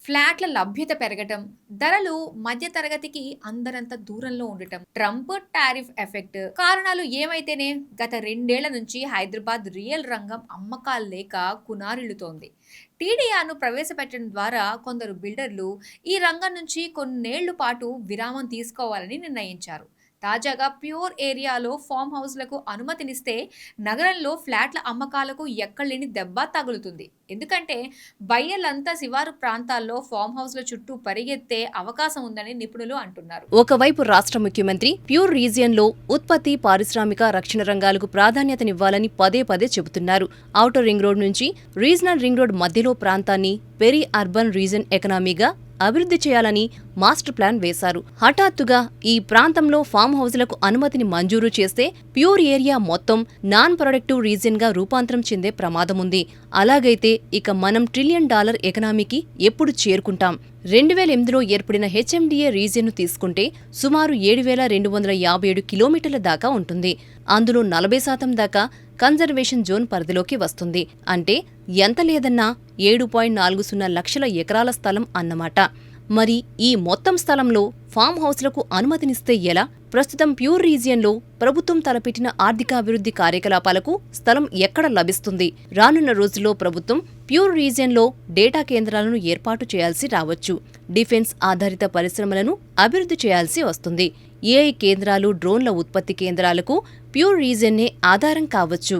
ఫ్లాట్ల లభ్యత పెరగటం, ధరలు మధ్యతరగతికి అందరంత దూరంలో ఉండటం, ట్రంప్ టారిఫ్ ఎఫెక్ట్ కారణాలు ఏమైతేనే గత 2 ఏళ్ల నుంచి హైదరాబాద్ రియల్ రంగం అమ్మకాలు లేక కునారిల్లుతోంది. టీడీఆర్‌ను ప్రవేశపెట్టడం ద్వారా కొందరు బిల్డర్లు ఈ రంగం నుంచి కొన్నేళ్ల పాటు విరామం తీసుకోవాలని నిర్ణయించారు. తాజాగా ప్యూర్ ఏరియాలో ఫామ్ హౌస్‌లకు అనుమతినిస్తే నగరంలో ఫ్లాట్ల అమ్మకాలకు ఎక్కడలేని దెబ్బ తగులుతుంది. ఎందుకంటే బయ్యర్లంతా శివారు ప్రాంతాల్లో ఫామ్ హౌస్‌ల చుట్టూ పరిగెత్తే అవకాశం ఉందని నిపుణులు అంటున్నారు. ఒకవైపు రాష్ట్ర ముఖ్యమంత్రి ప్యూర్ రీజియన్లో ఉత్పత్తి, పారిశ్రామిక, రక్షణ రంగాలకు ప్రాధాన్యతనివ్వాలని పదే పదే చెబుతున్నారు. ఔటర్ రింగ్ రోడ్ నుంచి రీజనల్ రింగ్ రోడ్ మధ్యలో ప్రాంతాన్ని పెరి అర్బన్ రీజన్ ఎకనామీగా అభివృద్ధి చేయాలని మాస్టర్ ప్లాన్ వేశారు. హఠాత్తుగా ఈ ప్రాంతంలో ఫామ్ హౌస్లకు అనుమతిని మంజూరు చేస్తే ప్యూర్ ఏరియా మొత్తం నాన్ ప్రొడక్టివ్ రీజియన్ గా రూపాంతరం చెందే ప్రమాదముంది. అలాగైతే ఇక మనం $1 ట్రిలియన్ ఎకనామీకి ఎప్పుడు చేరుకుంటాం? 2008లో ఏర్పడిన హెచ్ఎండిఏ రీజియన్ను తీసుకుంటే సుమారు 7,257 కిలోమీటర్ల దాకా ఉంటుంది. అందులో 40% దాకా కన్జర్వేషన్ జోన్ పరిధిలోకి వస్తుంది. అంటే ఎంత లేదన్నా 7.40 లక్షల ఎకరాల స్థలం అన్నమాట. మరి ఈ మొత్తం స్థలంలో ఫామ్ హౌస్లకు అనుమతినిస్తే ఎలా? ప్రస్తుతం ప్యూర్ రీజియన్లో ప్రభుత్వం తలపెట్టిన ఆర్థికాభివృద్ధి కార్యకలాపాలకు స్థలం ఎక్కడ లభిస్తుంది? రానున్న రోజుల్లో ప్రభుత్వం ప్యూర్ రీజియన్లో డేటా కేంద్రాలను ఏర్పాటు చేయాల్సి రావచ్చు. డిఫెన్స్ ఆధారిత పరిశ్రమలను అభివృద్ధి చేయాల్సి వస్తుంది. ఏఐ కేంద్రాలు, డ్రోన్ల ఉత్పత్తి కేంద్రాలకు ప్యూర్ రీజియన్నే ఆధారం కావచ్చు.